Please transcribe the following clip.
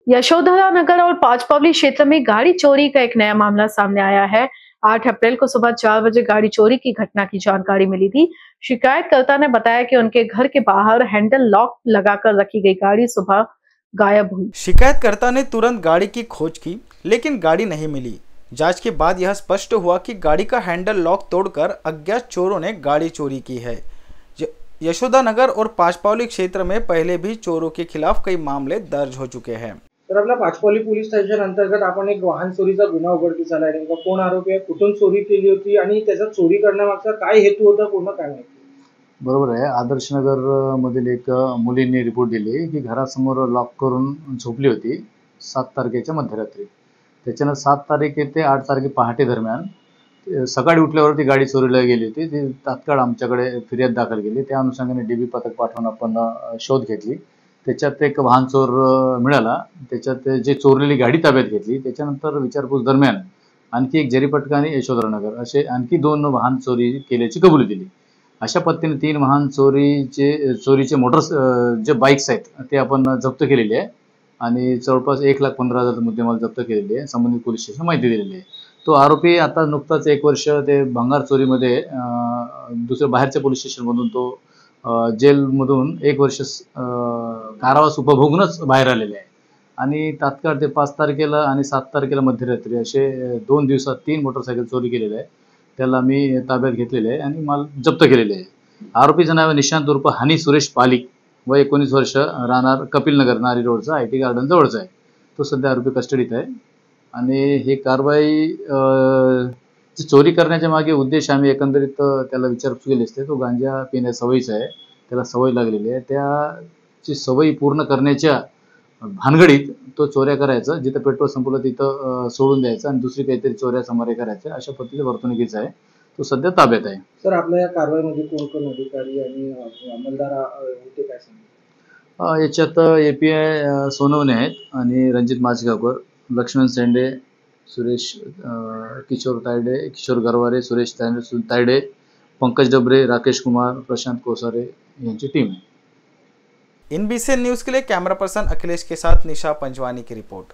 यशोधरा नगर और पाचपौली क्षेत्र में गाड़ी चोरी का एक नया मामला सामने आया है। 8 अप्रैल को सुबह 4 बजे गाड़ी चोरी की घटना की जानकारी मिली थी। शिकायतकर्ता ने बताया कि उनके घर के बाहर हैंडल लॉक लगाकर रखी गई गाड़ी सुबह गायब हुई। शिकायतकर्ता ने तुरंत गाड़ी की खोज की, लेकिन गाड़ी नहीं मिली। जांच के बाद यह स्पष्ट हुआ कि गाड़ी का हैंडल लॉक तोड़कर अज्ञात चोरों ने गाड़ी चोरी की है। यशोदा नगर और पाचपौली क्षेत्र में पहले भी चोरों के खिलाफ कई मामले दर्ज हो चुके हैं। तर आपल्या पाचपौली पोलीस स्टेशन अंतर्गत आपण एक वाहन चोरीचा गुन्हा उघडकीस आला आहे। नेमका कोण आरोपी आहे, कुठून चोरी केली होती आणि त्याचा चोरी करण्यामागचा काय हेतू होता, पूर्ण काय माहिती? बरोबर आहे। आदर्शनगर मधील एक मुलींनी रिपोर्ट दिली की घरासमोर लॉक करून झोपली होती 7 तारखेच्या मध्यरात्री। त्याच्यानंतर 7 तारीख ते 8 तारखे पहाटे दरम्यान सकाळी उठल्यावरती गाडी चोरीला गेली होती। ती तात्काळ आमच्याकडे फिर्याद दाखल केली। त्या अनुषंगाने डीबी पथक पाठवून आपण शोध घेतली। त्याच्यात एक वाहन चोर मिळाला। त्याच्यात जे चोरलेली गाडी ताब्यात घेतली। त्याच्यानंतर विचारपूस दरम्यान आणखी एक जरीपटका आणि यशोधरानगर असे आणखी 2 वाहन चोरी केल्याची कबुली दिली। अशा पद्धतीने 3 वाहन चोरीचे जे बाईक्स आहेत ते आपण जप्त केलेले आहे आणि जवळपास 1,15,000 मुद्देमाल जप्त केलेले आहे। संबंधित पोलीस स्टेशन माहिती दिलेली आहे। तो आरोपी आता नुकताच 1 वर्ष ते भंगार चोरीमध्ये दुसऱ्या बाहेरच्या पोलीस स्टेशनमधून तो जेलमधून 1 वर्ष कारावास उपभोगूनच बाहेर आलेले आहे आणि तात्काळ ते 5 तारखेला आणि 7 तारखेला मध्यरात्री असे 2 दिवसात 3 मोटरसायकल चोरी केलेले आहे। त्याला मी ताब्यात घेतलेले आहे आणि माल जप्त केलेले आहे। आरोपीचं नाव निशांत उर्फ हनी सुरेश पालिक, वय 19 वर्ष, राहणार कपिल नगर नारी रोडचा, आयटी गार्डन जवळचा आहे। तो सध्या आरोपी कस्टडीत आहे आणि ही कारवाई चोरी करण्याच्या मागे उद्देश आम्ही एकंदरीत त्याला विचारपूस केली असते। तो गांजा पिण्याच्या सवयीचा आहे, त्याला सवय लागलेली आहे। त्याची सवयी पूर्ण करण्याच्या भानगडीत तो चोऱ्या करायचा, जिथं पेट्रोल संपलं तिथं सोडून द्यायचं आणि दुसरी काहीतरी चोऱ्या समारे करायच्या, अशा पद्धतीच्या वर्तणुकीचा आहे। तो सध्या ताब्यात आहे। सर, आपल्या या कारवाईमध्ये कोण अधिकारी आणि अंमलदार होते, काय सांगू? याच्यात एपीआय सोनवणे आहेत आणि रणजित माझगावकर, लक्ष्मण सेंडे, सुरेश किशोर तायडे, किशोर गरवारे, सुरेश तायडे, पंकज डबरे, राकेश कुमार, प्रशांत कोसारे यांची टीम है। इनबीसी न्यूज़ के लिए कैमरा पर्सन अखिलेश के साथ निशा पंजवानी की रिपोर्ट।